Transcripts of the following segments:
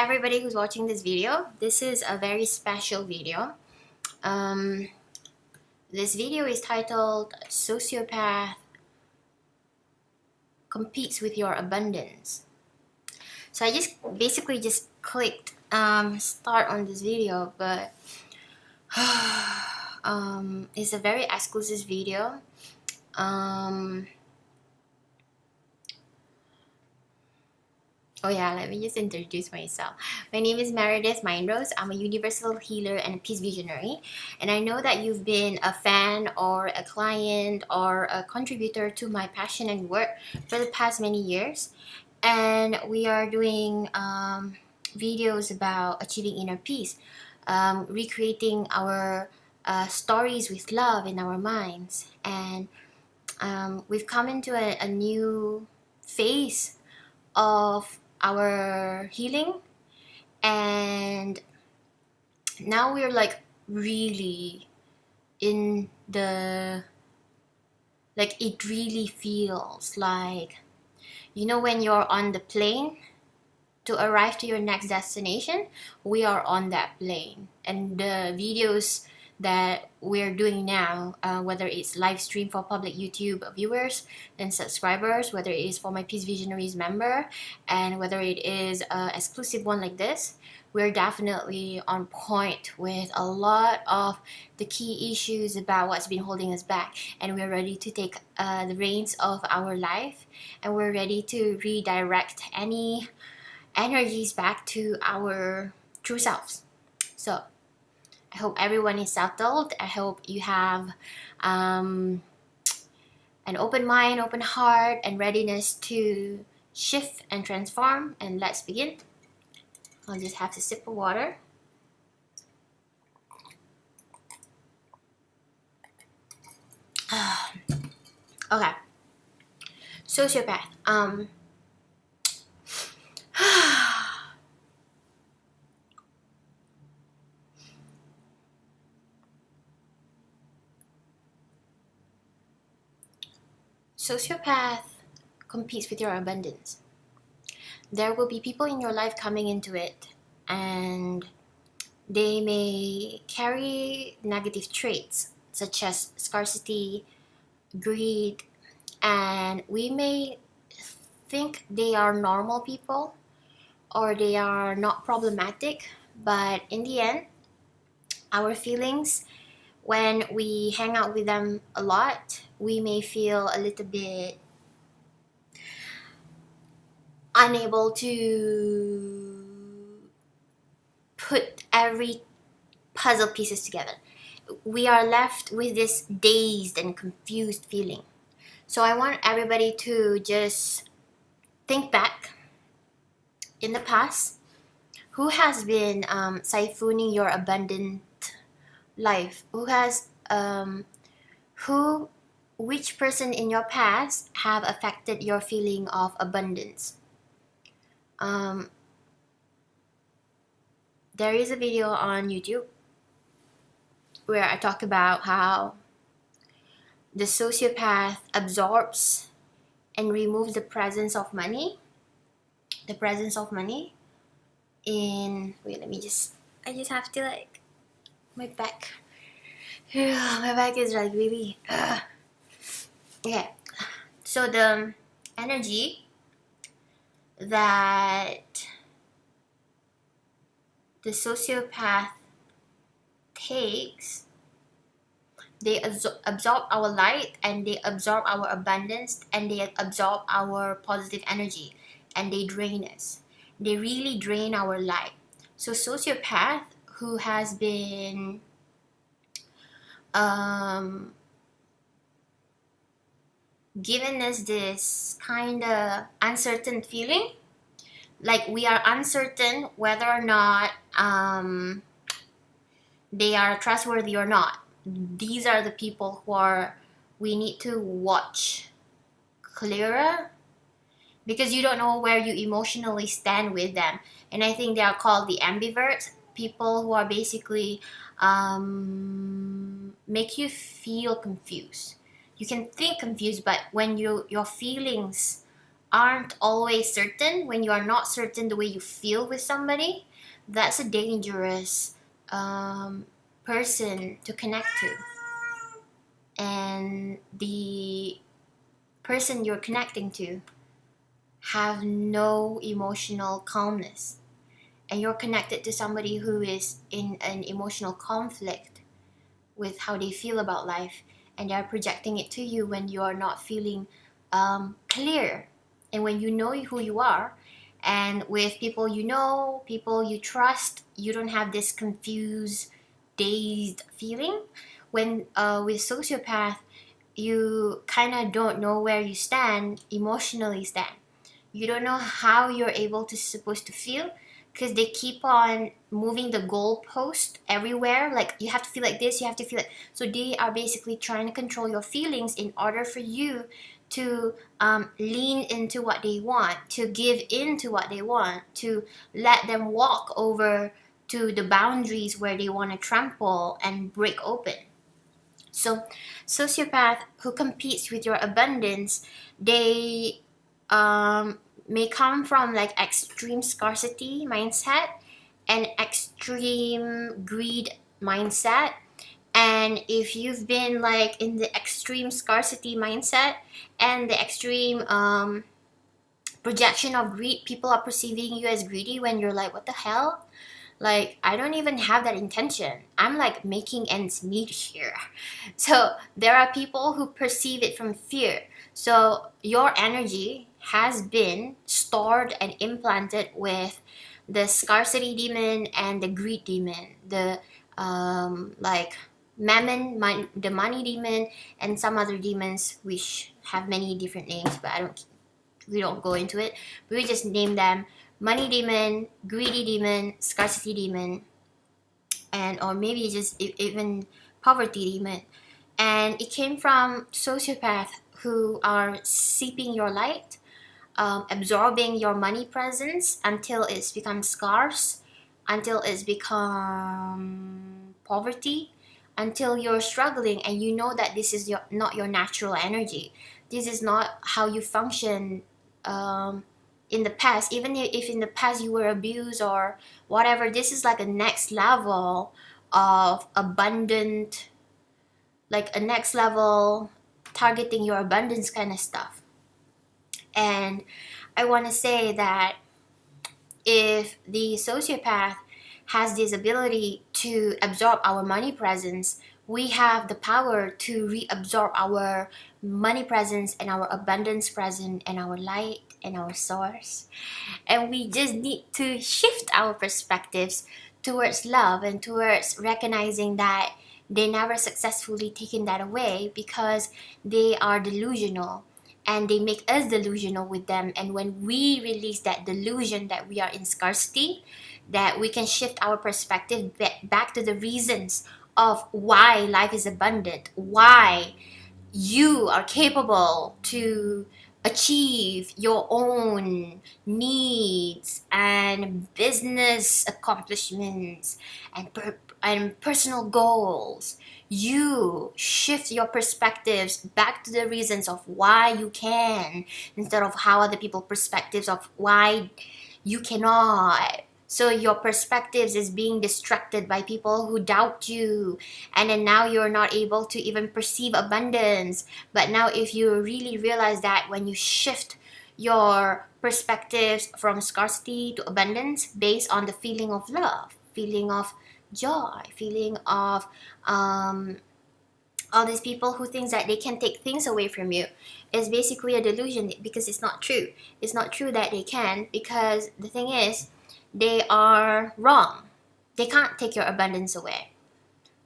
everybody who's watching this video. This is a very special video. This video is titled Sociopath Competes with Your Abundance. So I just basically just clicked start on this video, but it's a very exclusive video. Oh yeah, let me just introduce myself. My name is Meredith Mindrose. I'm a universal healer and a peace visionary. And I know that you've been a fan or a client or a contributor to my passion and work for the past many years. And we are doing videos about achieving inner peace, recreating our stories with love in our minds. And we've come into a new phase of our healing, and now we're like really in the, like, it really feels like, you know, when you're on the plane to arrive to your next destination, we are on that plane. And the videos that we're doing now, whether it's live stream for public YouTube viewers and subscribers, whether it is for my Peace Visionaries member, and whether it is an exclusive one like this, we're definitely on point with a lot of the key issues about what's been holding us back, and we're ready to take the reins of our life, and we're ready to redirect any energies back to our true selves. So I hope everyone is settled. I hope you have an open mind, open heart, and readiness to shift and transform. And let's begin. I'll just have a sip of water. Okay. Sociopath. Sociopath competes with your abundance. There will be people in your life coming into it, and they may carry negative traits such as scarcity, greed, and we may think they are normal people or they are not problematic, but in the end, our feelings, when we hang out with them a lot, we may feel a little bit unable to put every puzzle pieces together. We are left with this dazed and confused feeling. So I want everybody to just think back in the past. Who has been siphoning your abundant life? Who has which person in your past have affected your feeling of abundance? There is a video on YouTube where I talk about how the sociopath absorbs and removes the presence of money. The presence of money in, wait, I just have to, like, my back. My back is like really okay. So the energy that the sociopath takes, they absorb our light, and they absorb our abundance, and they absorb our positive energy, and they drain us. They really drain our light. So sociopath who has been given us this kind of uncertain feeling, like we are uncertain whether or not they are trustworthy or not. These are the people who we need to watch clearer, because you don't know where you emotionally stand with them. And I think they are called the ambiverts, people who are basically make you feel confused. You can think confused, but when your feelings aren't always certain, when you are not certain the way you feel with somebody, that's a dangerous person to connect to. And the person you're connecting to have no emotional calmness, and you're connected to somebody who is in an emotional conflict with how they feel about life, and they're projecting it to you when you are not feeling clear, and when you know who you are, and with people you know, people you trust, you don't have this confused, dazed feeling. When with sociopath, you kind of don't know where you stand. You don't know how you're able to supposed to feel, because they keep on moving the goalpost everywhere. Like, you have to feel like this, you have to feel it. So they are basically trying to control your feelings in order for you to lean into what they want, to give in to what they want, to let them walk over to the boundaries where they want to trample and break open. So, sociopath who competes with your abundance, they may come from like extreme scarcity mindset and extreme greed mindset. And if you've been like in the extreme scarcity mindset and the extreme projection of greed, people are perceiving you as greedy when you're like, what the hell? Like, I don't even have that intention. I'm like making ends meet here. So there are people who perceive it from fear. So your energy has been stored and implanted with the scarcity demon and the greed demon, the like mammon, the money demon, and some other demons which have many different names, but we don't go into it. We just name them money demon, greedy demon, scarcity demon, and or maybe just even poverty demon. And it came from sociopaths who are seeping your light, absorbing your money presence until it's become scarce, until it's become poverty, until you're struggling and you know that this is not your natural energy. This is not how you function in the past. Even if in the past you were abused or whatever, this is like a next level of abundant, like a next level targeting your abundance kind of stuff. And I want to say that if the sociopath has this ability to absorb our money presence, we have the power to reabsorb our money presence and our abundance presence and our light and our source. And we just need to shift our perspectives towards love and towards recognizing that they never successfully taken that away, because they are delusional and they make us delusional with them. And when we release that delusion that we are in scarcity, that we can shift our perspective back to the reasons of why life is abundant, why you are capable to achieve your own needs and business accomplishments and personal goals. You shift your perspectives back to the reasons of why you can, instead of how other people perspectives of why you cannot. So your perspectives is being distracted by people who doubt you, and then now you're not able to even perceive abundance. But now if you really realize that when you shift your perspectives from scarcity to abundance based on the feeling of love, feeling of joy, feeling of all these people who think that they can take things away from you, is basically a delusion, because it's not true. It's not true that they can, because the thing is, they are wrong. They can't take your abundance away.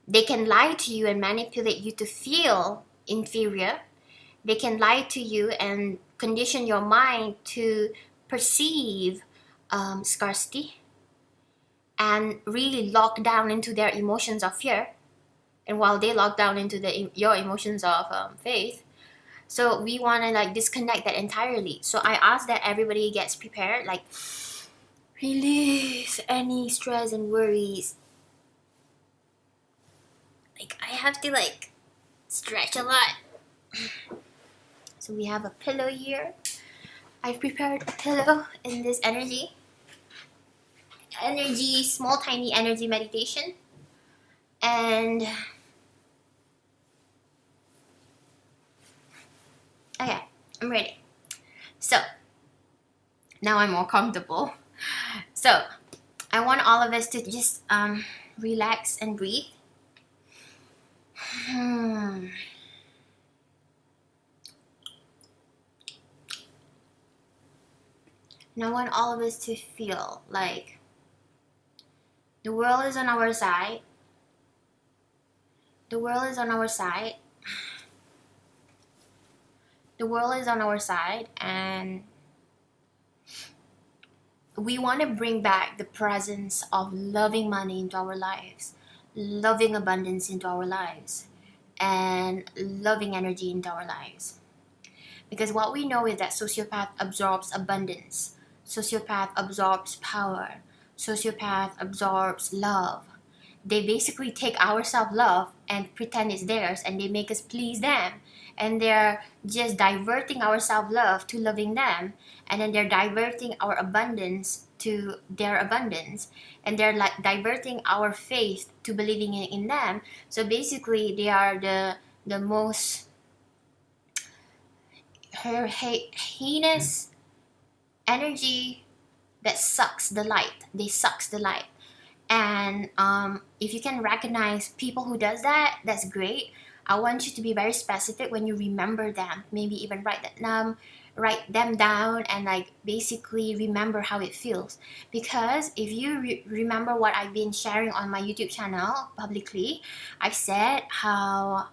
They can lie to you and manipulate you to feel inferior. They can lie to you and condition your mind to perceive scarcity and really lock down into their emotions of fear. And while they lock down into your emotions of faith, so we want to like disconnect that entirely. So I ask that everybody gets prepared, like release any stress and worries. Like, I have to like stretch a lot. So we have a pillow here. I've prepared a pillow in this small tiny energy meditation. And okay, I'm ready. So now I'm more comfortable. So I want all of us to just relax and breathe. And I want all of us to feel like the world is on our side. The world is on our side. The world is on our side, and we want to bring back the presence of loving money into our lives, loving abundance into our lives, and loving energy into our lives. Because what we know is that sociopath absorbs abundance, sociopath absorbs power, sociopath absorbs love. They basically take our self-love and pretend it's theirs, and they make us please them, and they're just diverting our self-love to loving them, and then they're diverting our abundance to their abundance, and they're like diverting our faith to believing in them. So basically they are the most heinous energy that sucks the light. They sucks the light. And if you can recognize people who does that, that's great. I want you to be very specific when you remember them. Maybe even write them down, and like basically remember how it feels. Because if you remember what I've been sharing on my YouTube channel publicly, I've said how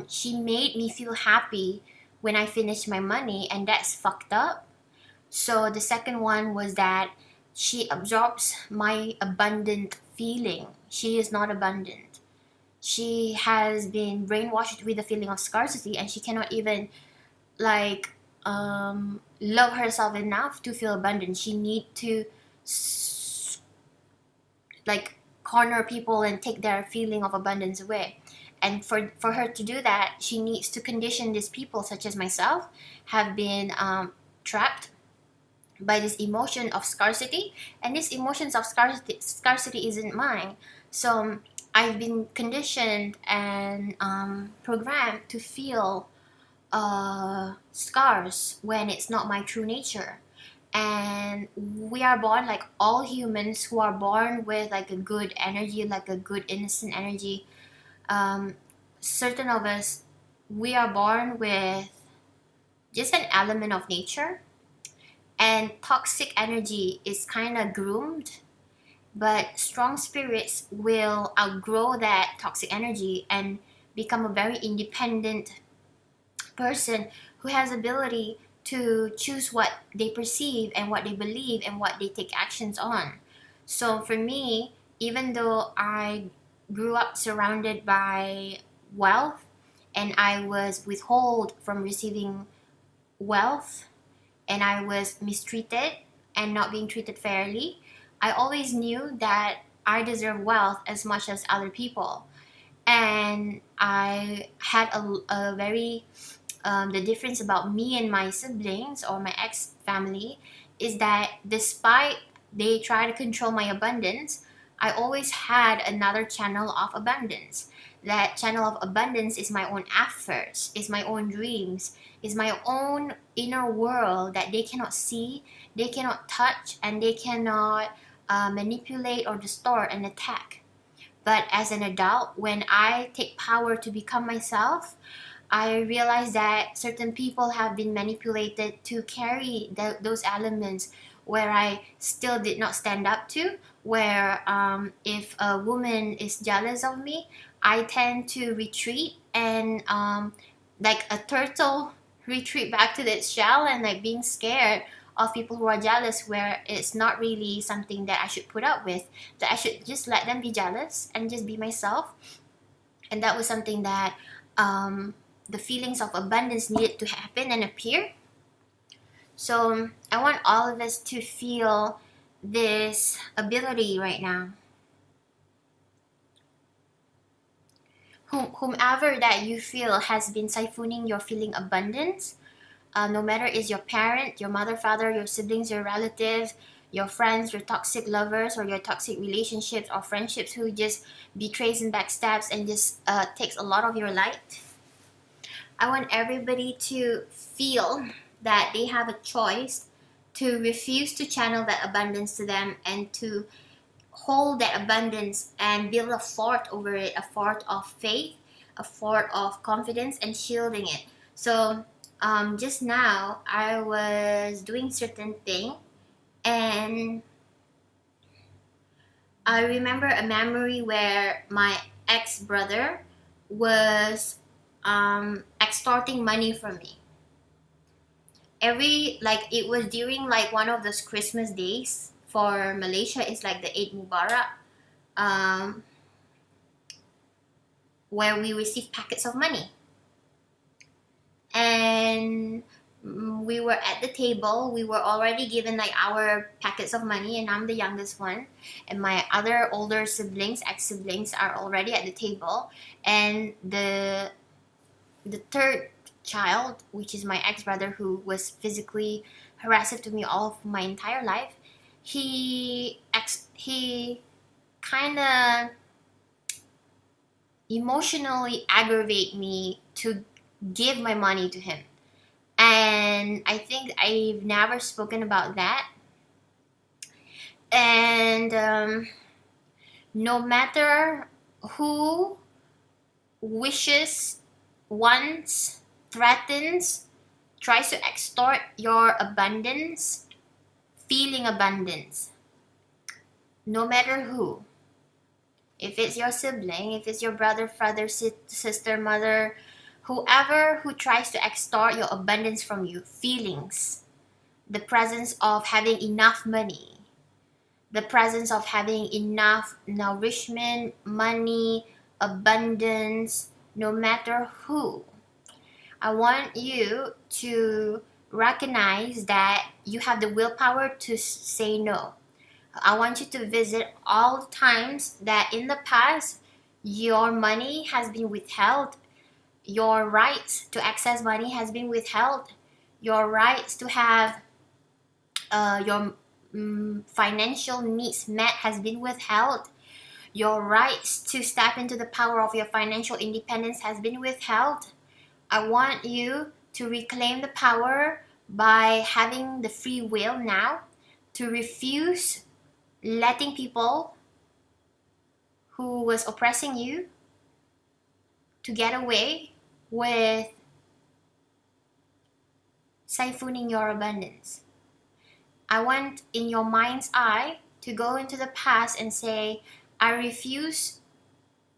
she made me feel happy when I finished my money, and that's fucked up. So the second one was that she absorbs my abundant feeling. She is not abundant. She has been brainwashed with the feeling of scarcity, and she cannot even like love herself enough to feel abundant. She need to like corner people and take their feeling of abundance away. And for her to do that, she needs to condition these people, such as myself, have been trapped by this emotion of scarcity. And this emotions of scarcity isn't mine. So I've been conditioned and programmed to feel scarce when it's not my true nature. And we are born, like all humans who are born with like a good energy, like a good innocent energy. Certain of us, we are born with just an element of nature, and toxic energy is kind of groomed, but strong spirits will outgrow that toxic energy and become a very independent person who has ability to choose what they perceive and what they believe and what they take actions on. So for me, even though I grew up surrounded by wealth and I was withheld from receiving wealth, and I was mistreated and not being treated fairly, I always knew that I deserve wealth as much as other people. And I had a very the difference about me and my siblings or my ex family is that despite they try to control my abundance, I always had another channel of abundance. That channel of abundance is my own efforts, is my own dreams, is my own inner world that they cannot see, they cannot touch, and they cannot manipulate or distort and attack. But as an adult, when I take power to become myself, I realized that certain people have been manipulated to carry those elements where I still did not stand up to. Where if a woman is jealous of me, I tend to retreat and like a turtle retreat back to its shell, and like being scared of people who are jealous, where it's not really something that I should put up with, that I should just let them be jealous and just be myself. And that was something that the feelings of abundance needed to happen and appear. So I want all of us to feel this ability right now. Whomever that you feel has been siphoning your feeling abundance, no matter is your parent, your mother, father, your siblings, your relatives, your friends, your toxic lovers, or your toxic relationships or friendships who just betrays and backstabs and just takes a lot of your light. I want everybody to feel that they have a choice to refuse to channel that abundance to them and to hold that abundance and build a fort over it, a fort of faith, a fort of confidence, and shielding it. So just now I was doing certain thing, and I remember a memory where my ex-brother was extorting money from me. It was during like one of those Christmas days for Malaysia. It's like the Eid Mubarak, um, where we receive packets of money, and we were at the table. We were already given like our packets of money, and I'm the youngest one, and my other older siblings, ex-siblings, are already at the table, and the third child, which is my ex-brother, who was physically harassive to me all of my entire life, he kind of emotionally aggravate me to give my money to him. And I think I've never spoken about that. And no matter who wishes, wants, threatens, tries to extort your abundance, feeling abundance, no matter who, if it's your sibling, if it's your brother, father, sister, mother, whoever who tries to extort your abundance from you, feelings, the presence of having enough money, the presence of having enough nourishment, money, abundance, no matter who, I want you to recognize that you have the willpower to say no. I want you to visit all the times that in the past your money has been withheld, your rights to access money has been withheld, your rights to have your financial needs met has been withheld, your rights to step into the power of your financial independence has been withheld. I want you to reclaim the power by having the free will now to refuse letting people who was oppressing you to get away with siphoning your abundance. I want in your mind's eye to go into the past and say, I refuse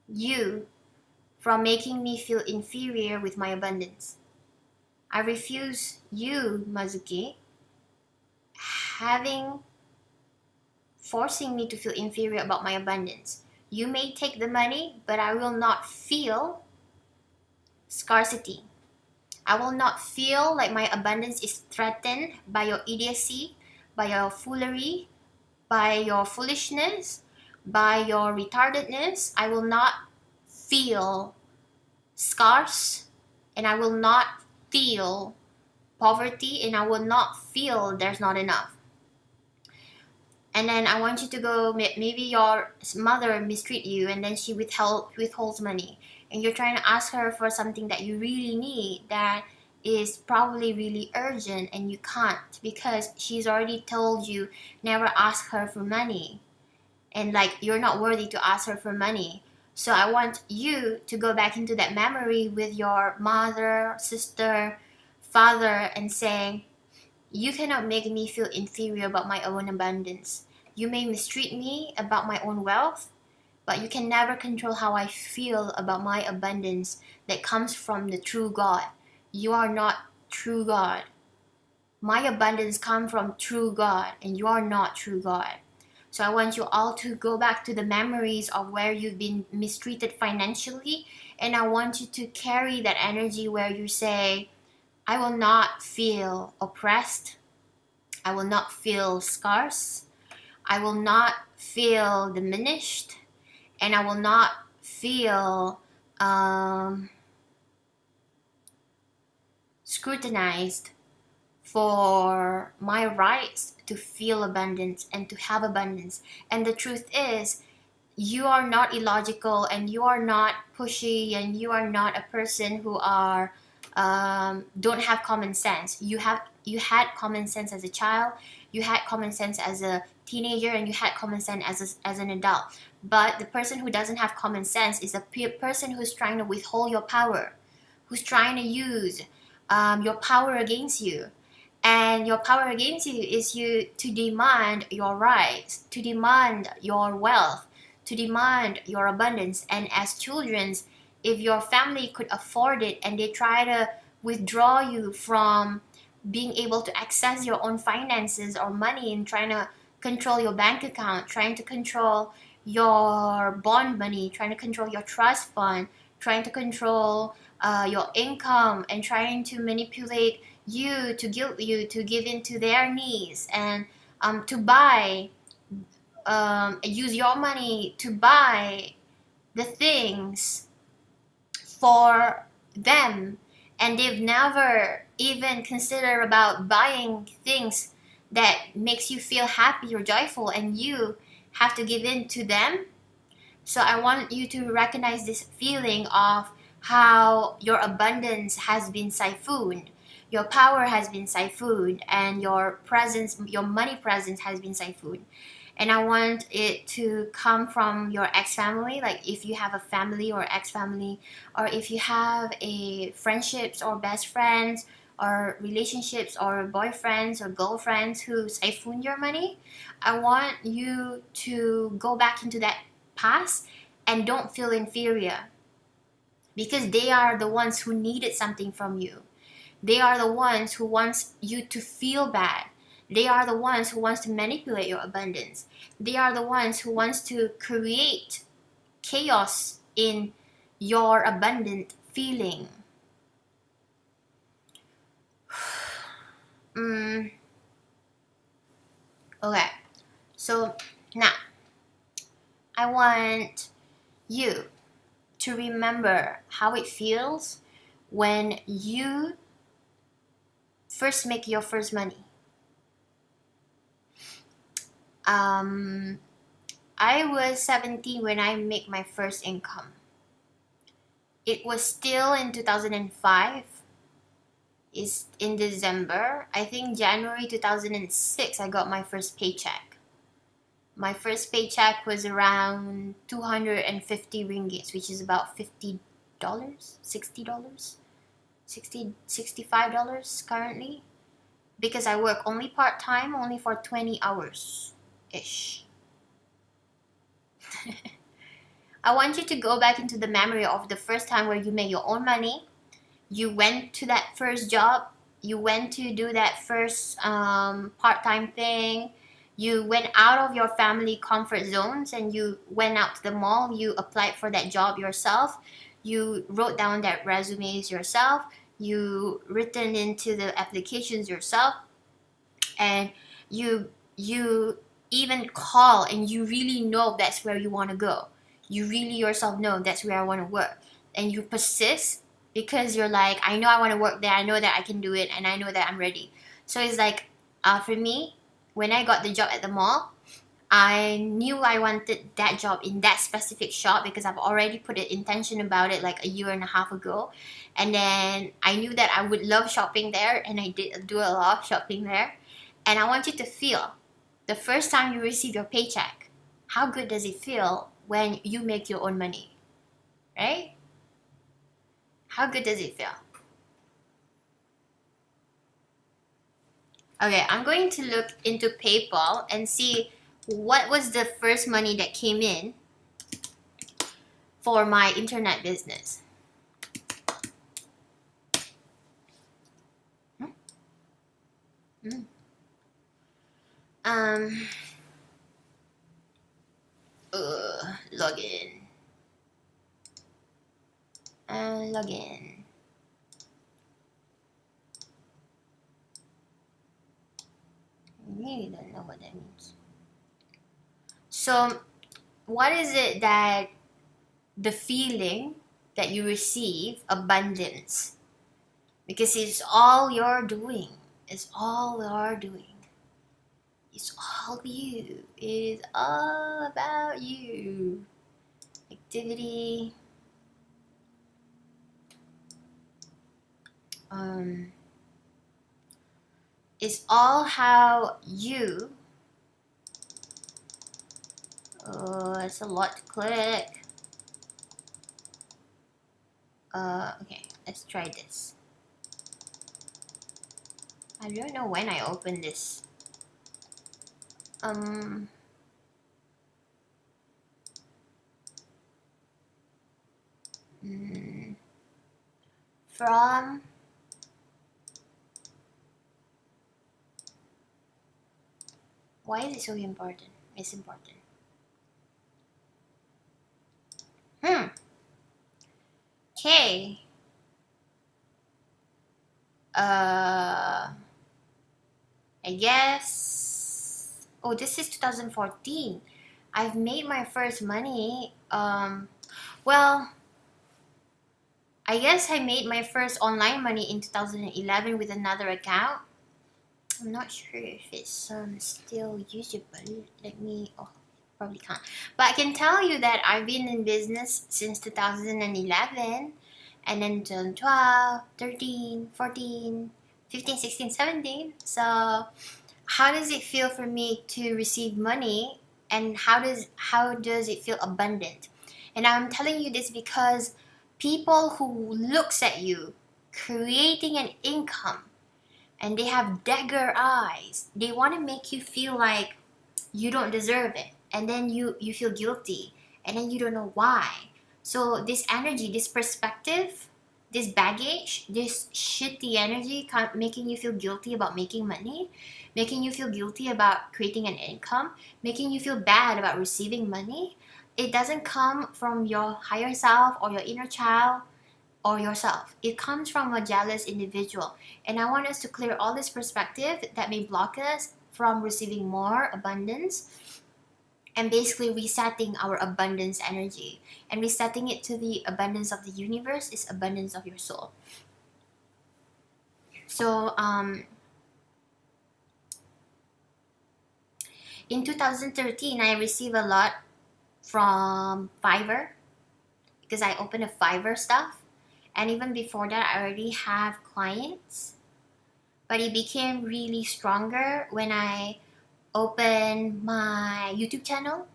you from making me feel inferior with my abundance. I refuse you, Mazuki, forcing me to feel inferior about my abundance. You may take the money, but I will not feel scarcity. I will not feel like my abundance is threatened by your idiocy, by your foolery, by your foolishness, by your retardedness. I will not feel scarce, and I will not feel poverty, and I will not feel there's not enough. And then I want you to go, maybe your mother mistreat you and then she withholds money, and you're trying to ask her for something that you really need, that is probably really urgent, and you can't because she's already told you never ask her for money, and like you're not worthy to ask her for money. So I want you to go back into that memory with your mother, sister, father, and say, you cannot make me feel inferior about my own abundance. You may mistreat me about my own wealth, but you can never control how I feel about my abundance that comes from the true God. You are not true God. My abundance comes from true God, and you are not true God. So I want you all to go back to the memories of where you've been mistreated financially, and I want you to carry that energy where you say, I will not feel oppressed. I will not feel scarce. I will not feel diminished. And I will not feel scrutinized for my rights to feel abundance and to have abundance. And the truth is, you are not illogical, and you are not pushy, and you are not a person who are don't have common sense. You had common sense as a child, you had common sense as a teenager, and you had common sense as an adult. But the person who doesn't have common sense is a person who's trying to withhold your power, who's trying to use your power against you. And your power against you is you to demand your rights, to demand your wealth, to demand your abundance. And as children, if your family could afford it and they try to withdraw you from being able to access your own finances or money, and trying to control your bank account, trying to control your bond money, trying to control your trust fund, trying to control your income, and trying to manipulate you, to guilt you to give in to their needs, and to buy, use your money to buy the things for them, and they've never even considered about buying things that makes you feel happy or joyful, and you have to give in to them. So I want you to recognize this feeling of how your abundance has been siphoned, your power has been siphoned, and your presence, your money presence has been siphoned. And I want it to come from your ex-family, like if you have a family or ex-family, or if you have a friendships or best friends or relationships or boyfriends or girlfriends who siphon your money. I want you to go back into that past and don't feel inferior, because they are the ones who needed something from you. They are the ones who wants you to feel bad. They are the ones who wants to manipulate your abundance. They are the ones who wants to create chaos in your abundant feeling. Okay, so now I want you to remember how it feels when you first make your first money. I was 17 when I make my first income. It was still in 2005. It's in December. I think January 2006 I got my first paycheck. My first paycheck was around 250 ringgits, which is about $50, $60, $65 currently. Because I work only part-time, only for 20 hours-ish. I want you to go back into the memory of the first time where you made your own money. You went to that first job. You went to do that first part-time thing. You went out of your family comfort zones and you went out to the mall. You applied for that job yourself. You wrote down that resumes yourself. You written into the applications yourself. And you even call, and you really know that's where you want to go. You really yourself know that's where I want to work. And you persist because you're like, I know I want to work there. I know that I can do it, and I know that I'm ready. So it's like, for me, when I got the job at the mall, I knew I wanted that job in that specific shop because I've already put an intention about it like a year and a half ago. And then I knew that I would love shopping there, and I did do a lot of shopping there. And I want you to feel the first time you receive your paycheck. How good does it feel when you make your own money? Right? How good does it feel? Okay, I'm going to look into PayPal and see what was the first money that came in for my internet business. Login. Login. I really don't know what that means. So, what is it that the feeling that you receive abundance? Because it's all you're doing. It's all we are doing. It's all you. It is all about you. Activity. It's all how you. Oh, it's a lot to click. Okay, let's try this. I don't know when I opened this. From why is it so important? It's important. Okay. I guess. Oh, this is 2014. I've made my first money. Well, I guess I made my first online money in 2011 with another account. I'm not sure if it's still usable. Let me. Oh, probably can't. But I can tell you that I've been in business since 2011, and then 2012, 13, 14, 15, 16, 17. So how does it feel for me to receive money, and how does it feel abundant? And I'm telling you this because people who looks at you creating an income and they have dagger eyes, they want to make you feel like you don't deserve it, and then you feel guilty, and then you don't know why. So this energy, this perspective, this baggage, this shitty energy making you feel guilty about making money, making you feel guilty about creating an income, making you feel bad about receiving money, it doesn't come from your higher self or your inner child or yourself. It comes from a jealous individual. And I want us to clear all this perspective that may block us from receiving more abundance, and basically resetting our abundance energy and resetting it to the abundance of the universe is abundance of your soul. So in 2013 I received a lot from Fiverr because I opened a Fiverr stuff, and even before that I already have clients, but it became really stronger when I opened my YouTube channel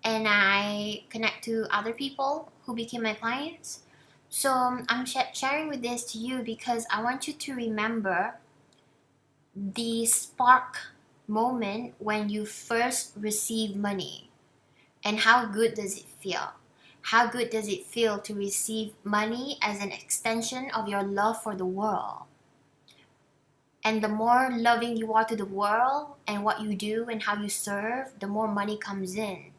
and I connect to other people who became my clients. So I'm sharing with this to you because I want you to remember the spark moment when you first receive money, and how good does it feel? How good does it feel to receive money as an extension of your love for the world? And the more loving you are to the world and what you do and how you serve, the more money comes in.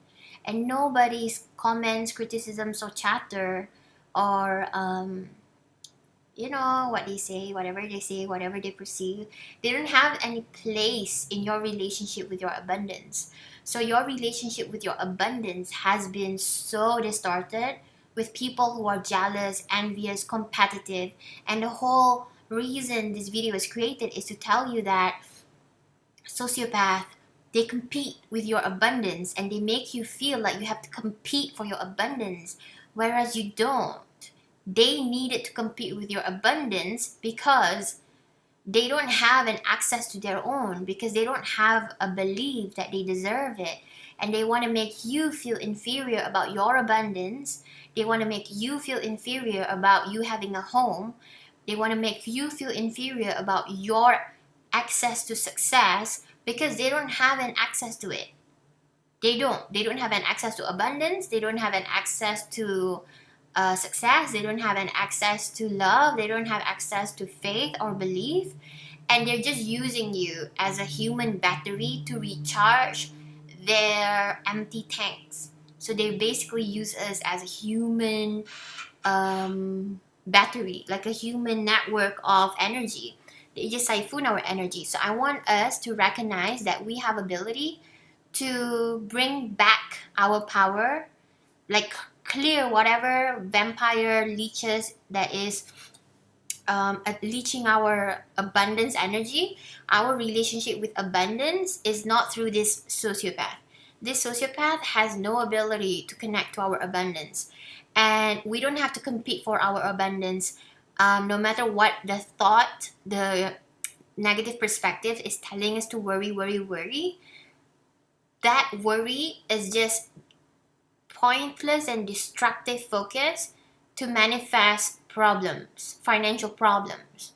And nobody's comments, criticisms, or chatter, or what they say, whatever they perceive, they don't have any place in your relationship with your abundance. So your relationship with your abundance has been so distorted with people who are jealous, envious, competitive, and the whole reason this video is created is to tell you that sociopath, they compete with your abundance and they make you feel like you have to compete for your abundance, whereas you don't. They needed to compete with your abundance because they don't have an access to their own, because they don't have a belief that they deserve it, and they want to make you feel inferior about your abundance. They want to make you feel inferior about you having a home. They want to make you feel inferior about your access to success because they don't have an access to it. They don't have an access to abundance. They don't have an access to success. They don't have an access to love. They don't have access to faith or belief, and they're just using you as a human battery to recharge their empty tanks. So they basically use us as a human battery, like a human network of energy. They just siphon our energy. So I want us to recognize that we have ability to bring back our power, like clear whatever vampire leeches that is Unleashing our abundance energy, our relationship with abundance is not through this sociopath. This sociopath has no ability to connect to our abundance, and we don't have to compete for our abundance. No matter what the thought, the negative perspective is telling us to worry, worry, worry, that worry is just pointless and destructive focus to manifest problems, financial problems.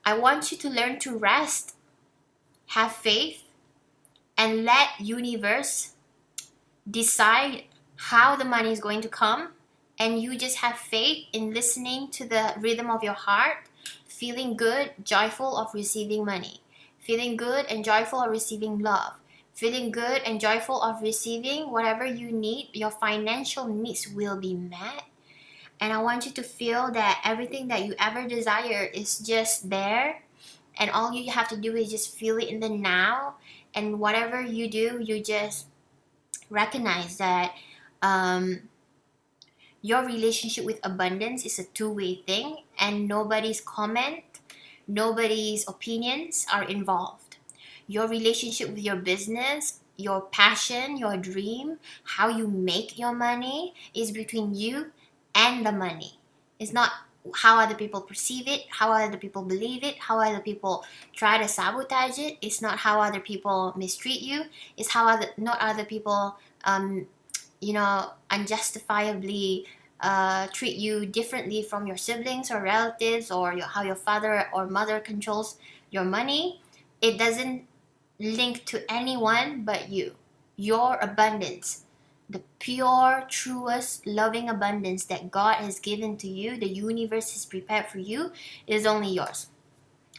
I want you to learn to rest, have faith, and let universe decide how the money is going to come, and you just have faith in listening to the rhythm of your heart, feeling good, joyful of receiving money, feeling good and joyful of receiving love, feeling good and joyful of receiving whatever you need. Your financial needs will be met, and I want you to feel that everything that you ever desire is just there, and all you have to do is just feel it in the now. And whatever you do, you just recognize that your relationship with abundance is a two-way thing, and nobody's comment, nobody's opinions are involved. Your relationship with your business, your passion, your dream, how you make your money is between you and the money. It's not how other people perceive it, how other people believe it, how other people try to sabotage it. It's not how other people mistreat you. It's how not other people unjustifiably treat you differently from your siblings or relatives, or how your father or mother controls your money. It doesn't link to anyone but you. Your abundance, the pure, truest, loving abundance that God has given to you, the universe has prepared for you, is only yours.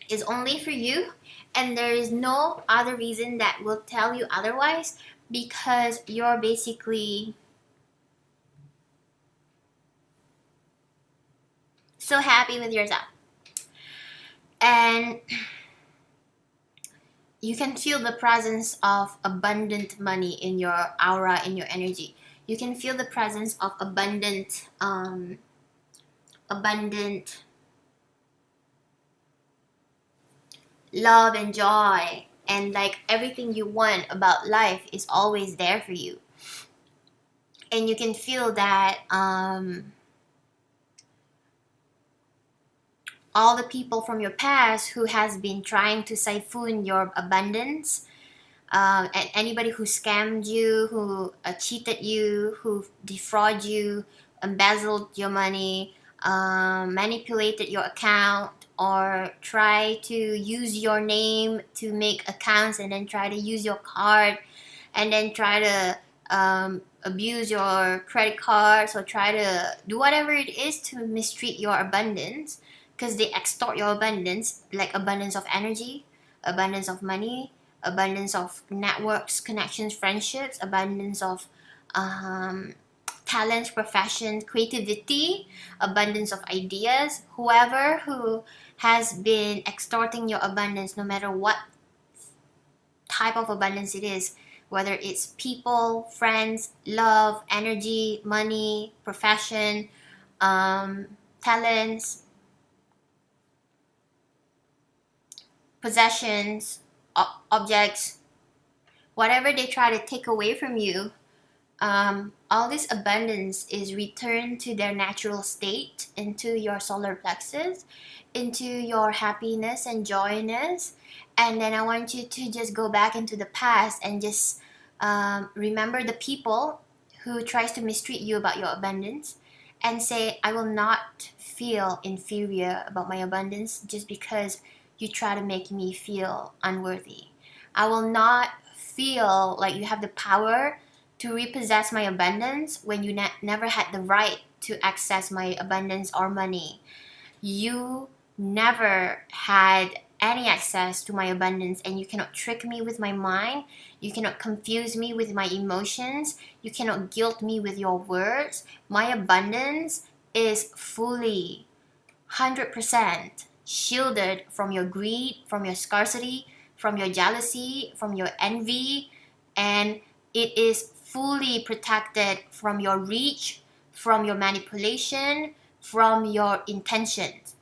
It's only for you, and there is no other reason that will tell you otherwise, because you're basically so happy with yourself. And you can feel the presence of abundant money in your aura, in your energy. You can feel the presence of abundant love and joy, and like everything you want about life is always there for you. And you can feel that all the people from your past who has been trying to siphon your abundance, and anybody who scammed you, who cheated you, who defrauded you, embezzled your money, manipulated your account, or try to use your name to make accounts, and then try to use your card, and then try to abuse your credit cards, or try to do whatever it is to mistreat your abundance, because they extort your abundance, like abundance of energy, abundance of money, abundance of networks, connections, friendships, abundance of talents, profession, creativity, abundance of ideas. Whoever who has been extorting your abundance, no matter what type of abundance it is, whether it's people, friends, love, energy, money, profession, talents, possessions, objects, whatever they try to take away from you, all this abundance is returned to their natural state, into your solar plexus, into your happiness and joyness. And then I want you to just go back into the past and just remember the people who tries to mistreat you about your abundance, and say, I will not feel inferior about my abundance just because you try to make me feel unworthy. I will not feel like you have the power to repossess my abundance when you never had the right to access my abundance or money. You never had any access to my abundance, and you cannot trick me with my mind. You cannot confuse me with my emotions. You cannot guilt me with your words. My abundance is fully 100% shielded from your greed, from your scarcity, from your jealousy, from your envy, and it is fully protected from your reach, from your manipulation, from your intentions.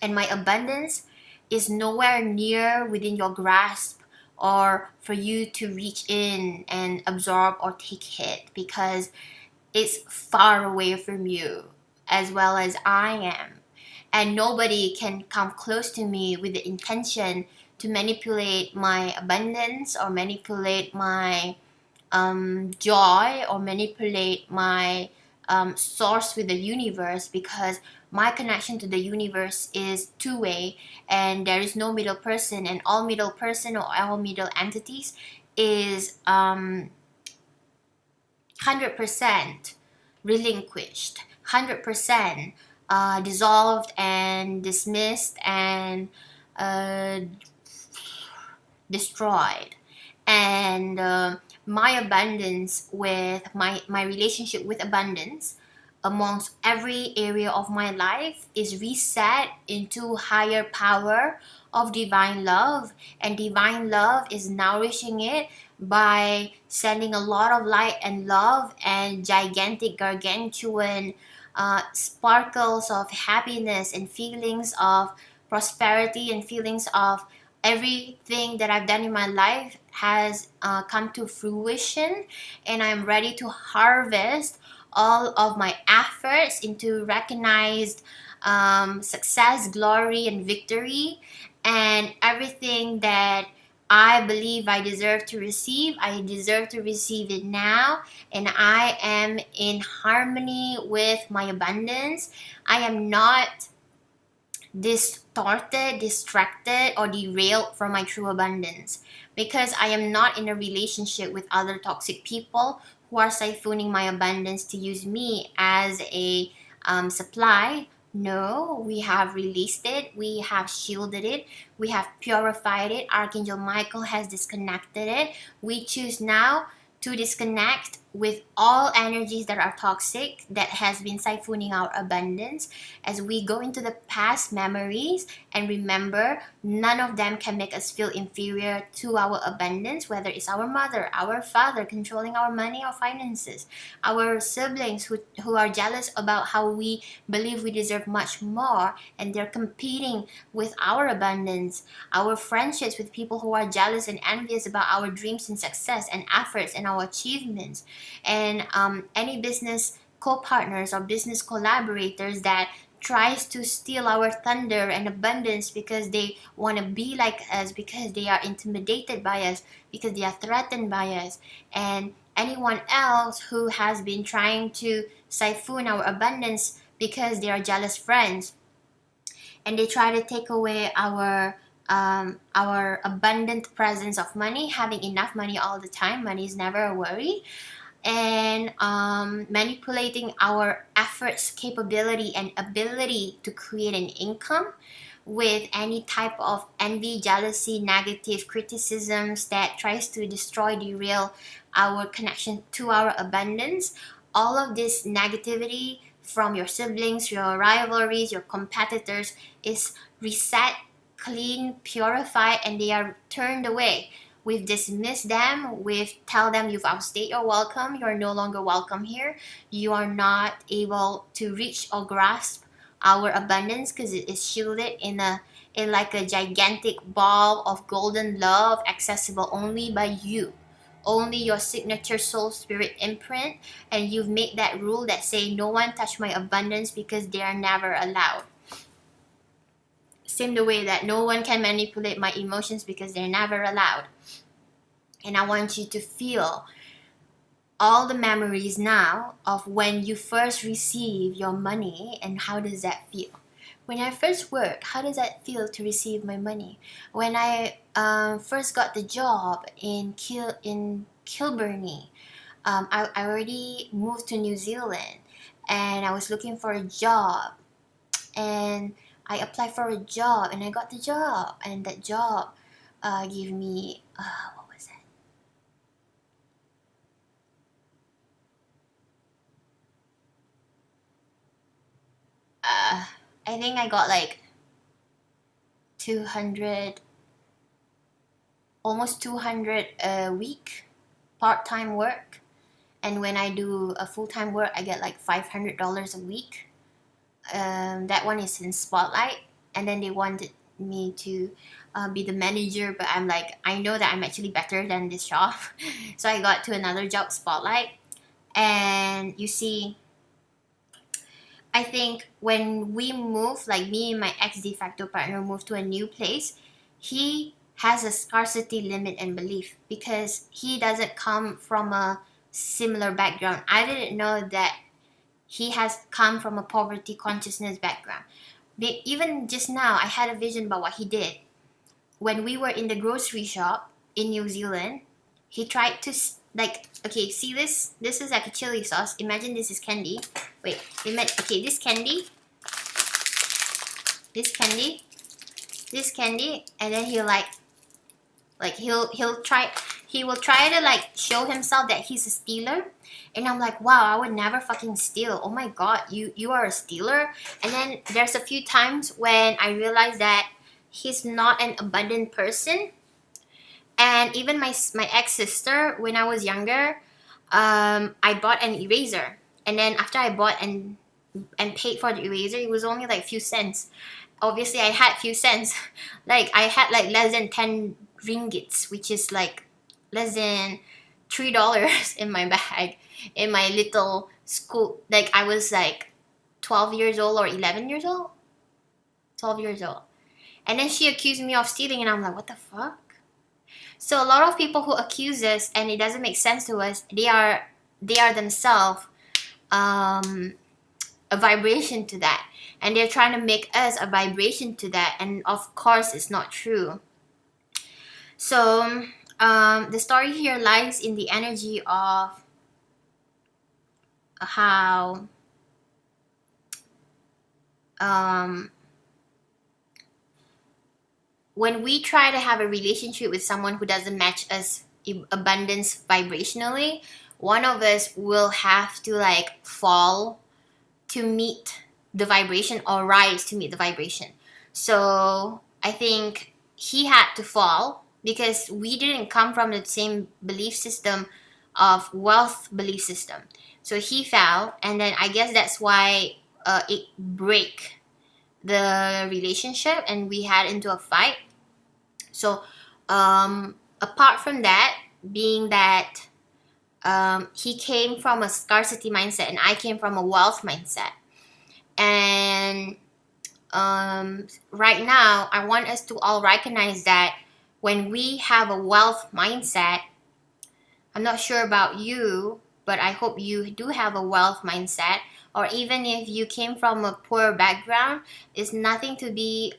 And my abundance is nowhere near within your grasp or for you to reach in and absorb or take it, because it's far away from you as well as I am. And nobody can come close to me with the intention to manipulate my abundance or manipulate my joy or manipulate my source with the universe, because my connection to the universe is two-way, and there is no middle person, and all middle person or all middle entities is 100% relinquished, 100% dissolved and dismissed and uh, destroyed. And my abundance with my relationship with abundance amongst every area of my life is reset into higher power of divine love, and divine love is nourishing it by sending a lot of light and love and gigantic gargantuan sparkles of happiness and feelings of prosperity and feelings of everything that I've done in my life has come to fruition, and I'm ready to harvest all of my efforts into recognized success, glory, and victory, and everything that I believe I deserve to receive. I deserve to receive it now, and I am in harmony with my abundance. I am not distorted, distracted, or derailed from my true abundance, because I am not in a relationship with other toxic people who are siphoning my abundance to use me as a supply. No, we have released it, we have shielded it, we have purified it. Archangel Michael has disconnected it. We choose now to disconnect with all energies that are toxic, that has been siphoning our abundance, as we go into the past memories and remember none of them can make us feel inferior to our abundance, whether it's our mother, our father controlling our money or finances, our siblings who are jealous about how we believe we deserve much more and they're competing with our abundance, our friendships with people who are jealous and envious about our dreams and success and efforts and our achievements, and any business co-partners or business collaborators that tries to steal our thunder and abundance because they want to be like us, because they are intimidated by us, because they are threatened by us, and anyone else who has been trying to siphon our abundance because they are jealous friends and they try to take away our abundant presence of money, having enough money all the time. Money is never a worry, and manipulating our efforts, capability, and ability to create an income with any type of envy, jealousy, negative criticisms that tries to destroy, derail our connection to our abundance. All of this negativity from your siblings, your rivalries, your competitors is reset, clean, purified, and they are turned away. We've dismissed them. We've tell them you've outstayed your welcome. You're no longer welcome here. You are not able to reach or grasp our abundance because it is shielded in like a gigantic ball of golden love, accessible only by you. Only your signature soul spirit imprint, and you've made that rule that say no one touch my abundance because they are never allowed. Same the way that no one can manipulate my emotions because they're never allowed. And I want you to feel all the memories now of when you first receive your money, and how does that feel? When I first work, how does that feel to receive my money? When I first got the job in Kilburnie, I already moved to New Zealand, and I was looking for a job, and I applied for a job, and I got the job, and that job gave me what was that? I think I got like 200, almost 200 a week part-time work, and when I do a full-time work I get like $500 a week. That one is in Spotlight, and then they wanted me to be the manager, but I'm like, I know that I'm actually better than this job. So I got to another job spotlight. And you see, I think when we move, like me and my ex de facto partner moved to a new place, he has a scarcity limit and belief because he doesn't come from a similar background. I didn't know that he has come from a poverty consciousness background. Even just now, I had a vision about what he did. When we were in the grocery shop in New Zealand, he tried to like, okay, see this? This is like a chili sauce. Imagine this is candy. Wait, okay, this candy, and then he'll he will try to like show himself that he's a stealer. And I'm like, wow, I would never fucking steal. Oh my god, you are a stealer. And then there's a few times when I realized that he's not an abundant person. And even my ex-sister, when I was younger, I bought an eraser. And then after I bought and paid for the eraser, it was only like few cents. Obviously, I had few cents. Like, I had like less than 10 ringgits, which is like less than $3 in my bag, in my little school. Like, I was like 12 years old or 11 years old. 12 years old. And then she accused me of stealing, and I'm like, what the fuck? So a lot of people who accuse us and it doesn't make sense to us, they are themselves a vibration to that, and they're trying to make us a vibration to that, and of course it's not true. So the story here lies in the energy of how when we try to have a relationship with someone who doesn't match us abundance vibrationally, one of us will have to like fall to meet the vibration or rise to meet the vibration. So I think he had to fall because we didn't come from the same belief system of wealth belief system. So he fell, and then I guess that's why it break the relationship and we had into a fight. So apart from that, being that he came from a scarcity mindset and I came from a wealth mindset, and right now I want us to all recognize that when we have a wealth mindset, I'm not sure about you, but I hope you do have a wealth mindset, or even if you came from a poor background, it's nothing to be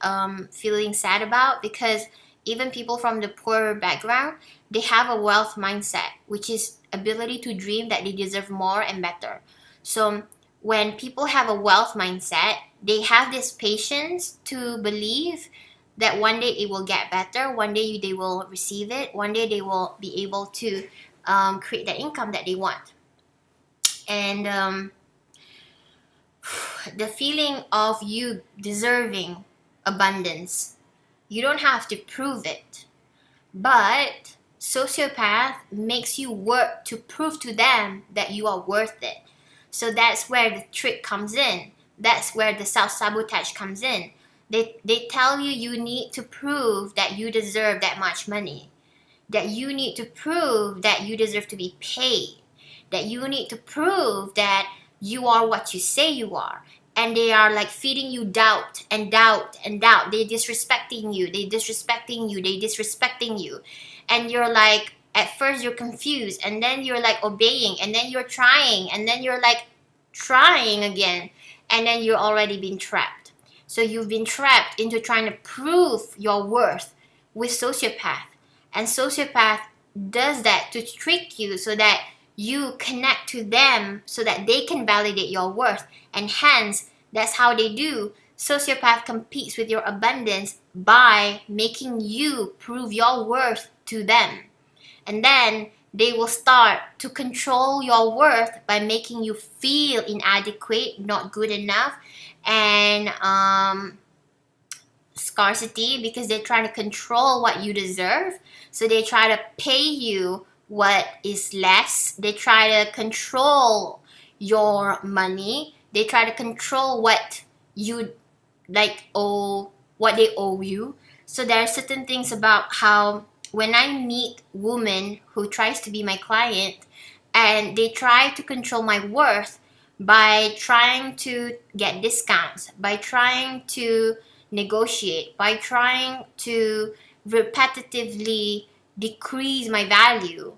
feeling sad about, because even people from the poor background, they have a wealth mindset, which is ability to dream that they deserve more and better. So when people have a wealth mindset, they have this patience to believe that one day it will get better, one day they will receive it, one day they will be able to create the income that they want. And the feeling of you deserving abundance, you don't have to prove it, but sociopath makes you work to prove to them that you are worth it. So that's where the trick comes in. That's where the self-sabotage comes in. They tell you you need to prove that you deserve that much money, that you need to prove that you deserve to be paid, that you need to prove that you are what you say you are. And they are like feeding you doubt and doubt and doubt. They're disrespecting you. And you're like, at first you're confused, and then you're like obeying, and then you're trying, and then you're like trying again, and then you're already been trapped. So you've been trapped into trying to prove your worth with sociopath. And sociopath does that to trick you so that you connect to them so that they can validate your worth. And hence, that's how they do. Sociopath competes with your abundance by making you prove your worth to them. And then they will start to control your worth by making you feel inadequate, not good enough, and scarcity, because they're trying to control what you deserve. So they try to pay you what is less. They try to control your money. They try to control what you like owe what they owe you. So there are certain things about how when I meet women who tries to be my client and they try to control my worth by trying to get discounts, by trying to negotiate, by trying to repetitively decrease my value,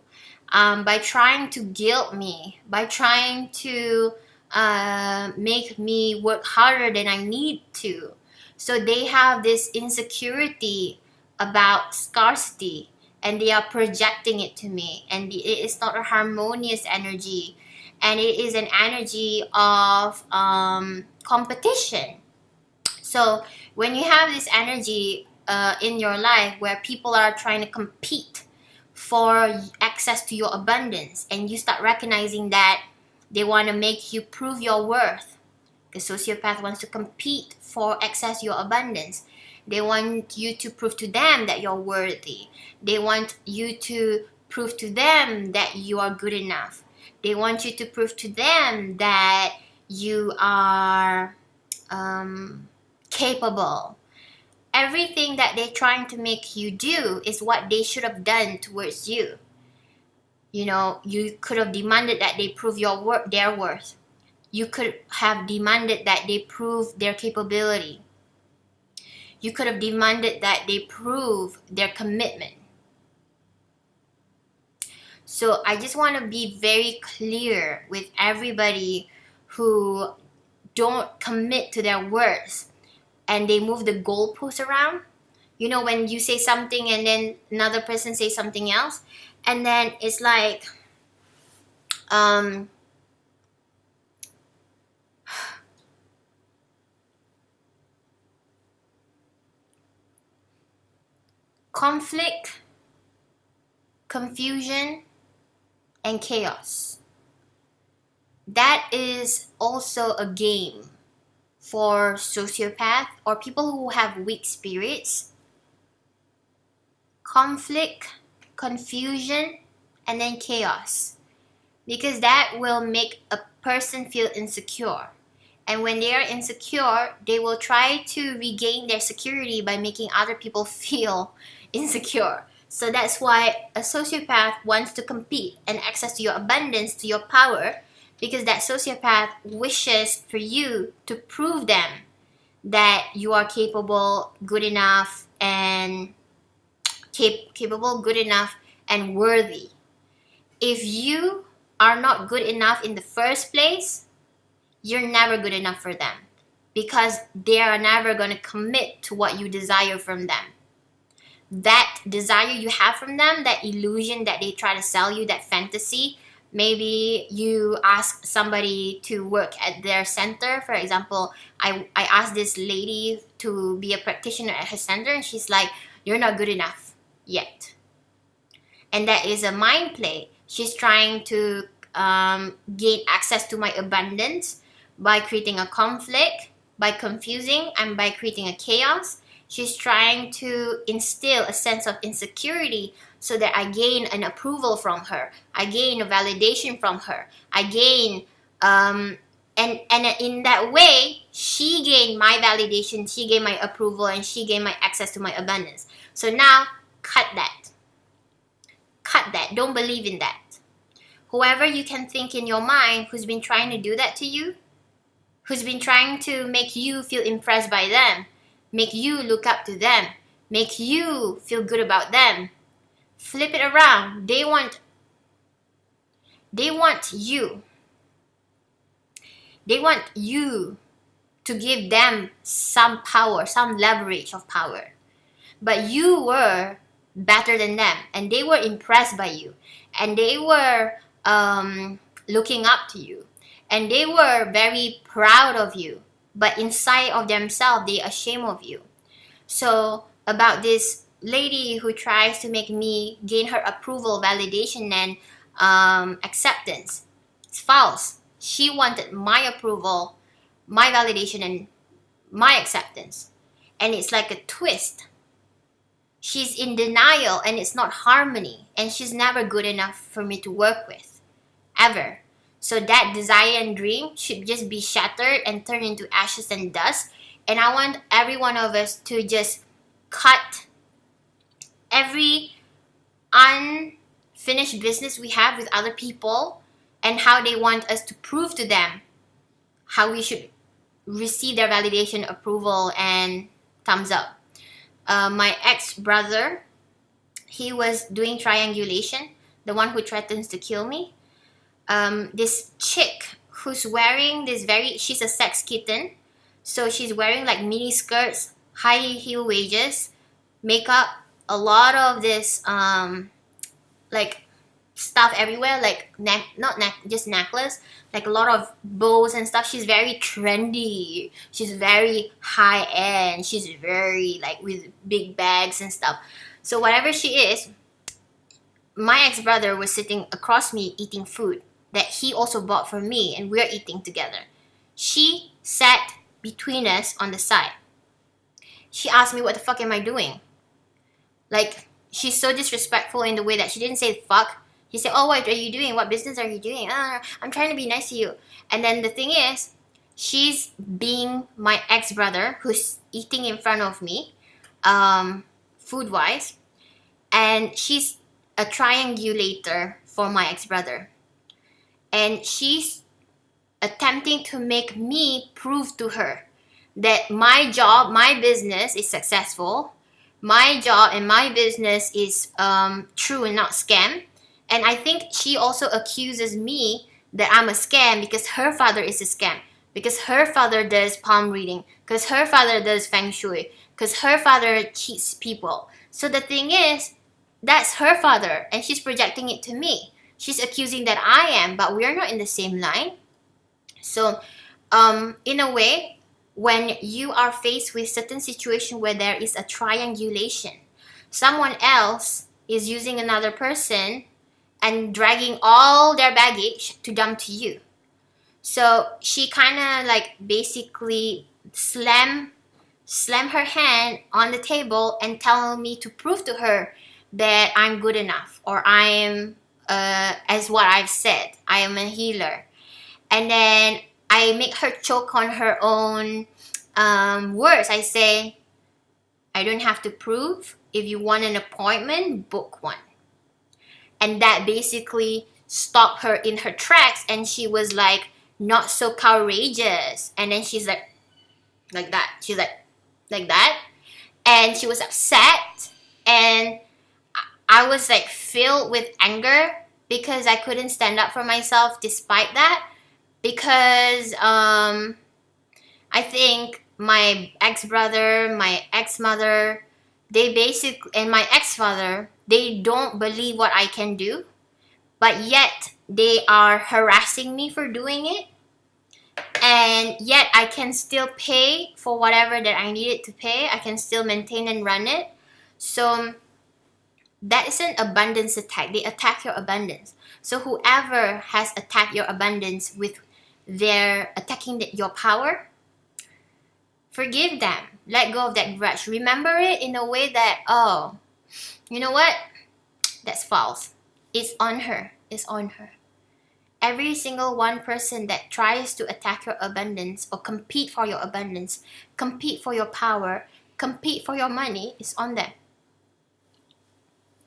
by trying to guilt me, by trying to make me work harder than I need to. So they have this insecurity about scarcity and they are projecting it to me, and it is not a harmonious energy, and it is an energy of competition. So when you have this energy in your life where people are trying to compete for access to your abundance, and you start recognizing that they want to make you prove your worth. The sociopath wants to compete for access to your abundance. They want you to prove to them that you're worthy. They want you to prove to them that you are good enough. They want you to prove to them that you are capable. Everything that they're trying to make you do is what they should have done towards you. You know, you could have demanded that they prove their worth. You could have demanded that they prove their capability. You could have demanded that they prove their commitment. So I just want to be very clear with everybody who don't commit to their words and they move the goalposts around. You know, when you say something and then another person says something else, and then it's like conflict, confusion, and chaos. That is also a game for sociopath or people who have weak spirits. Conflict, confusion, and then chaos. Because that will make a person feel insecure. And when they are insecure, they will try to regain their security by making other people feel insecure. So that's why a sociopath wants to compete and access to your abundance, to your power, because that sociopath wishes for you to prove them that you are capable, good enough, and worthy. If you are not good enough in the first place, you're never good enough for them, because they are never going to commit to what you desire from them. That desire you have from them, that illusion that they try to sell you, that fantasy. Maybe you ask somebody to work at their center. For example, I asked this lady to be a practitioner at her center, and she's like, you're not good enough yet. And that is a mind play. She's trying to gain access to my abundance by creating a conflict, by confusing, and by creating a chaos. She's trying to instill a sense of insecurity so that I gain an approval from her. I gain a validation from her. I gain, and in that way, she gained my validation, she gained my approval, and she gained my access to my abundance. So now, cut that. Cut that. Don't believe in that. Whoever you can think in your mind who's been trying to do that to you, who's been trying to make you feel impressed by them, make you look up to them, make you feel good about them, flip it around. They want you. They want you to give them some power, some leverage of power. But you were better than them, and they were impressed by you, and they were looking up to you, and they were very proud of you, but inside of themselves they are ashamed of you. So about this lady who tries to make me gain her approval, validation, and acceptance, it's false. She wanted my approval, my validation, and my acceptance, and it's like a twist. She's in denial, and it's not harmony, and she's never good enough for me to work with, ever. So that desire and dream should just be shattered and turned into ashes and dust, And I want every one of us to just cut every unfinished business we have with other people and how they want us to prove to them how we should receive their validation, approval, and thumbs up. My ex-brother, he was doing triangulation, the one who threatens to kill me. This chick who's wearing she's a sex kitten, so she's wearing like mini skirts, high heel wages, makeup, a lot of this like stuff everywhere, like just necklace, like a lot of bows and stuff. She's very trendy, she's very high end, she's very like with big bags and stuff. So whatever she is, my ex-brother was sitting across me eating food that he also bought for me, and we're eating together. She sat between us on the side. She asked me, what the fuck am I doing? Like, she's so disrespectful in the way that she didn't say fuck. He said, oh, what are you doing? What business are you doing? I'm trying to be nice to you. And then the thing is, she's being my ex-brother who's eating in front of me, food-wise. And she's a triangulator for my ex-brother. And she's attempting to make me prove to her that my job, my business is successful. My job and my business is true and not scam. And I think she also accuses me that I'm a scam because her father is a scam. Because her father does palm reading. Because her father does feng shui. Because her father cheats people. So the thing is, that's her father and she's projecting it to me. She's accusing that I am, but we're not in the same line. So in a way, when you are faced with certain situation where there is a triangulation, someone else is using another person and dragging all their baggage to dump to you. So she kind of like basically slam her hand on the table and tell me to prove to her that I'm good enough, or I am, as what I've said, I am a healer. And then I make her choke on her own words. I say, I don't have to prove. If you want an appointment, book one. And that basically stopped her in her tracks, and she was like, not so courageous. And then she's like that. She's like that. And she was upset. And I was like filled with anger because I couldn't stand up for myself despite that. Because I think my ex-brother, my ex-mother, and my ex-father, they don't believe what I can do, but yet they are harassing me for doing it. And yet I can still pay for whatever that I needed to pay. I can still maintain and run it. So that is an abundance attack. They attack your abundance. So whoever has attacked your abundance with their attacking your power, forgive them. Let go of that grudge. Remember it in a way that, oh, you know what? That's false. It's on her. It's on her. Every single one person that tries to attack your abundance or compete for your abundance, compete for your power, compete for your money, is on them.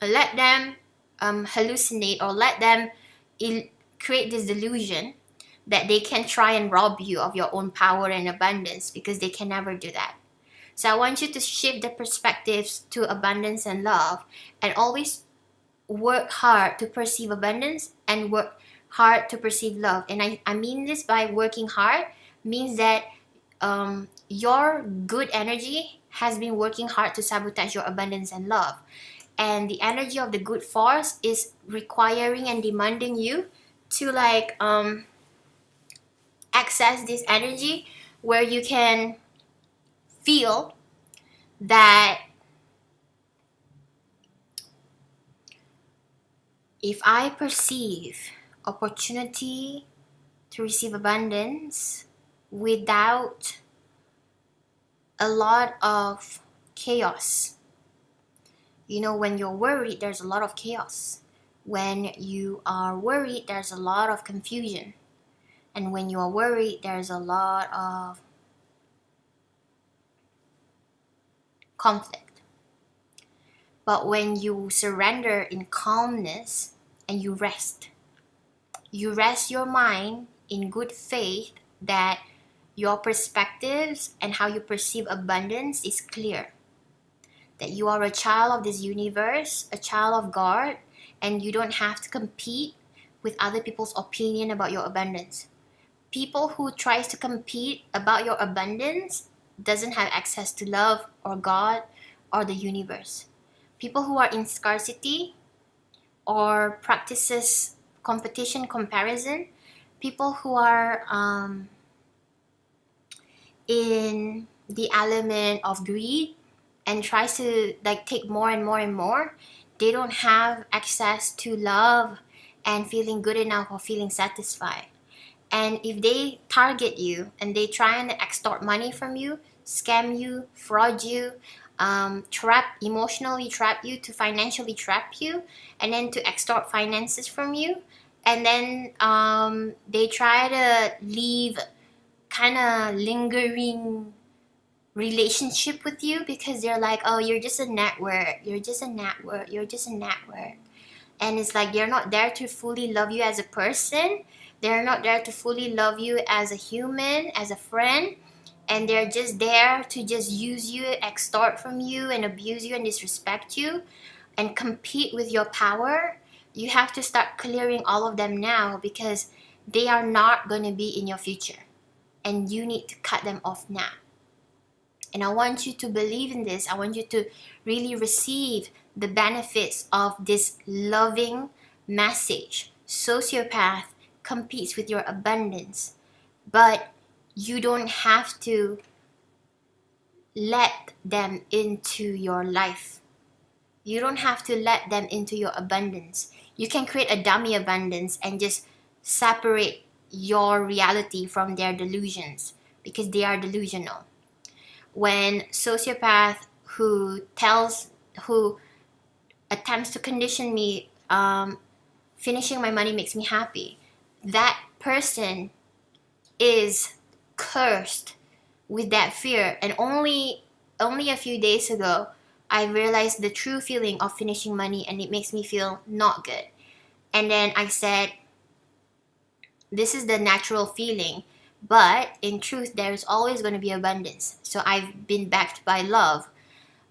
Let them hallucinate, or let them create this delusion that they can try and rob you of your own power and abundance, because they can never do that. So I want you to shift the perspectives to abundance and love, and always work hard to perceive abundance and work hard to perceive love. And I mean this by working hard means that your good energy has been working hard to sabotage your abundance and love. And the energy of the good force is requiring and demanding you to like access this energy where you can feel that if I perceive opportunity to receive abundance without a lot of chaos. You know, when you're worried, there's a lot of chaos. When you are worried, there's a lot of confusion. And when you are worried, there's a lot of conflict. But when you surrender in calmness and you rest your mind in good faith that your perspectives and how you perceive abundance is clear. That you are a child of this universe, a child of God, and you don't have to compete with other people's opinion about your abundance. People who tries to compete about your abundance doesn't have access to love or God or the universe. People who are in scarcity or practices competition comparison, people who are in the element of greed and tries to like take more and more and more, they don't have access to love and feeling good enough or feeling satisfied. And if they target you and they try and extort money from you, scam you, fraud you, emotionally trap you, to financially trap you, and then to extort finances from you, and then they try to leave kind of lingering relationship with you because they're like, oh, you're just a network, and it's like they're not there to fully love you as a person. They're not there to fully love you as a human, as a friend, and they're just there to just use you, extort from you, and abuse you and disrespect you and compete with your power. You have to start clearing all of them now because they are not going to be in your future, and you need to cut them off now. And I want you to believe in this. I want you to really receive the benefits of this loving message. Sociopath competes with your abundance, but you don't have to let them into your life. You don't have to let them into your abundance. You can create a dummy abundance and just separate your reality from their delusions because they are delusional. When sociopath who attempts to condition me, finishing my money makes me happy, that person is cursed with that fear. And only a few days ago I realized the true feeling of finishing money, and it makes me feel not good. And then I said, this is the natural feeling, but in truth there's always going to be abundance. So I've been backed by love,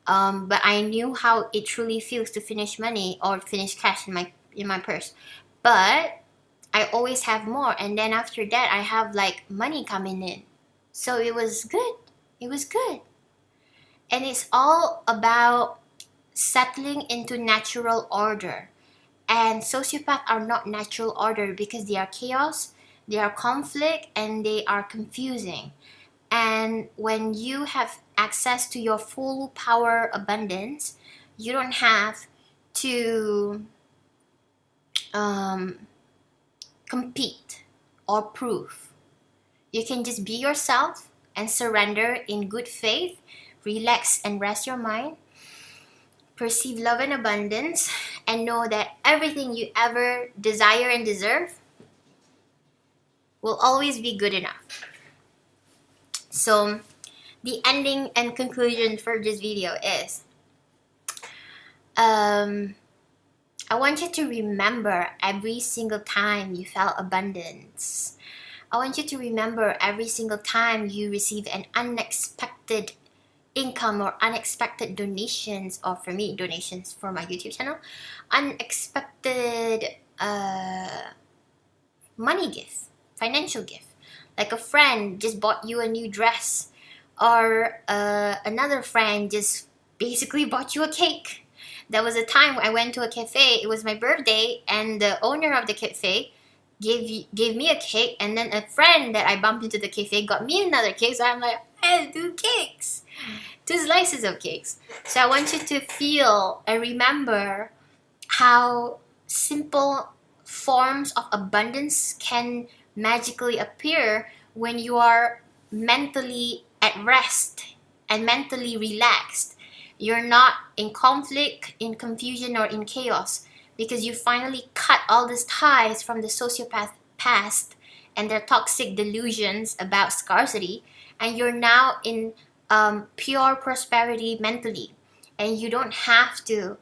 but I knew how it truly feels to finish money or finish cash in my purse, but I always have more. And then after that I have like money coming in, so it was good. And it's all about settling into natural order. And sociopaths are not natural order because they are chaos, they are conflict, and they are confusing. And when you have access to your full power abundance, you don't have to compete or prove. You can just be yourself and surrender in good faith, relax and rest your mind, perceive love and abundance, and know that everything you ever desire and deserve will always be good enough. So the ending and conclusion for this video is, I want you to remember every single time you felt abundance. I want you to remember every single time you receive an unexpected income or unexpected donations, or for me, donations for my YouTube channel, unexpected money gift, financial gift. Like a friend just bought you a new dress, or another friend just basically bought you a cake. There was a time I went to a cafe, it was my birthday, and the owner of the cafe gave me a cake, and then a friend that I bumped into the cafe got me another cake. So I'm like, I have 2 cakes, 2 slices of cakes. So I want you to feel and remember how simple forms of abundance can magically appear when you are mentally at rest and mentally relaxed. You're not in conflict, in confusion, or in chaos, because you finally cut all these ties from the sociopath past and their toxic delusions about scarcity, and you're now in pure prosperity mentally, and you don't have to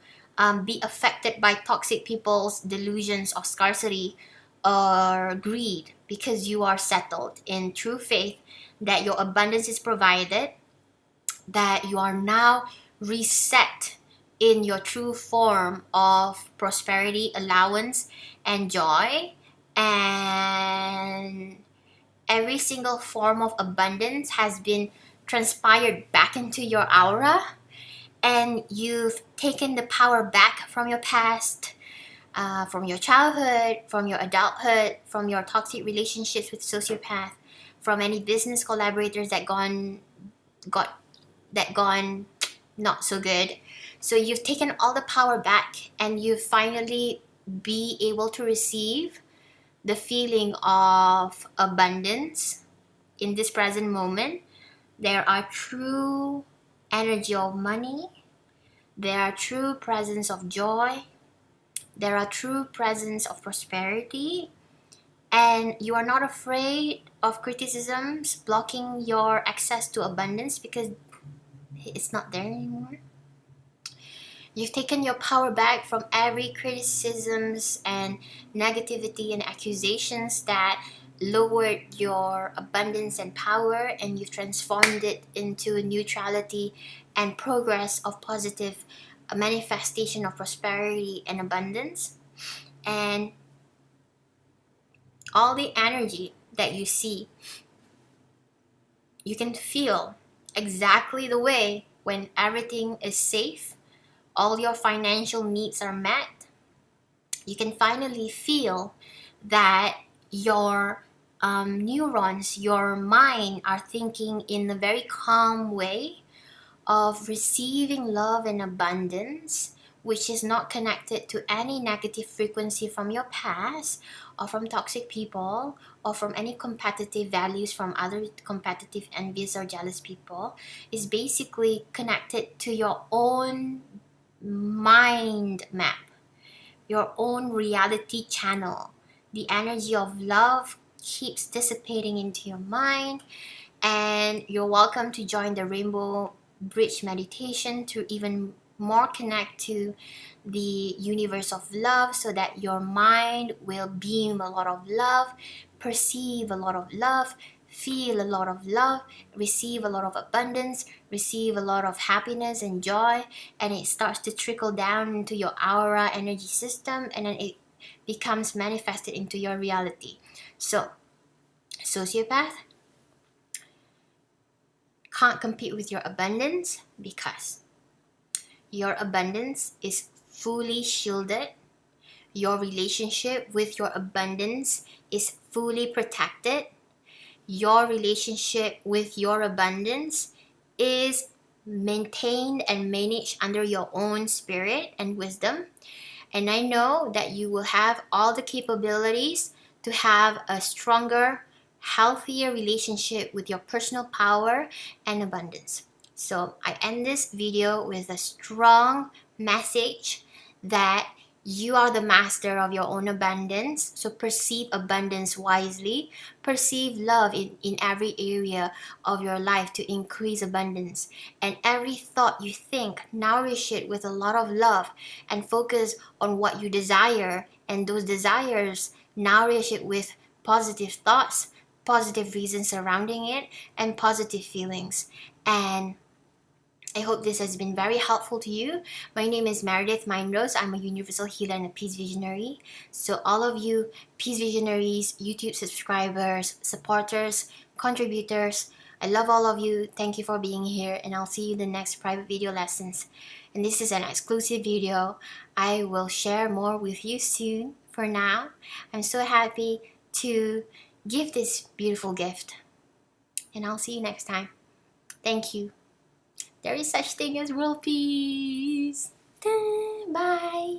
be affected by toxic people's delusions of scarcity or greed, because you are settled in true faith that your abundance is provided, that you are now reset in your true form of prosperity, allowance, and joy. And every single form of abundance has been transpired back into your aura, and you've taken the power back from your past, from your childhood, from your adulthood, from your toxic relationships with sociopath, from any business collaborators that gone not so good. So you've taken all the power back, and you finally be able to receive the feeling of abundance in this present moment. There are true energy of money, there are true presence of joy, there are true presence of prosperity, and you are not afraid of criticisms blocking your access to abundance because it's not there anymore. You've taken your power back from every criticisms and negativity and accusations that lowered your abundance and power, and you've transformed it into a neutrality and progress of positive manifestation of prosperity and abundance. And all the energy that you see, you can feel exactly the way when everything is safe, all your financial needs are met. You can finally feel that your neurons, your mind are thinking in a very calm way of receiving love and abundance, which is not connected to any negative frequency from your past, or from toxic people, or from any competitive values from other competitive, envious, or jealous people. Is basically connected to your own mind map, your own reality channel. The energy of love keeps dissipating into your mind, and you're welcome to join the Rainbow Bridge meditation to even more connect to the universe of love, so that your mind will beam a lot of love, perceive a lot of love, feel a lot of love, receive a lot of abundance, receive a lot of happiness and joy, and it starts to trickle down into your aura energy system, and then it becomes manifested into your reality. So, sociopath can't compete with your abundance because your abundance is fully shielded. Your relationship with your abundance is fully protected. Your relationship with your abundance is maintained and managed under your own spirit and wisdom. And I know that you will have all the capabilities to have a stronger, healthier relationship with your personal power and abundance. So I end this video with a strong message that you are the master of your own abundance. So perceive abundance wisely. Perceive love in every area of your life to increase abundance. And every thought you think, nourish it with a lot of love and focus on what you desire. And those desires, nourish it with positive thoughts, positive reasons surrounding it, and positive feelings. And I hope this has been very helpful to you. My name is Meredith Mindrose. I'm a universal healer and a peace visionary. So all of you peace visionaries, YouTube subscribers, supporters, contributors, I love all of you. Thank you for being here, and I'll see you in the next private video lessons. And this is an exclusive video. I will share more with you soon. For now, I'm so happy to give this beautiful gift. And I'll see you next time. Thank you. There is such thing as world peace. Bye.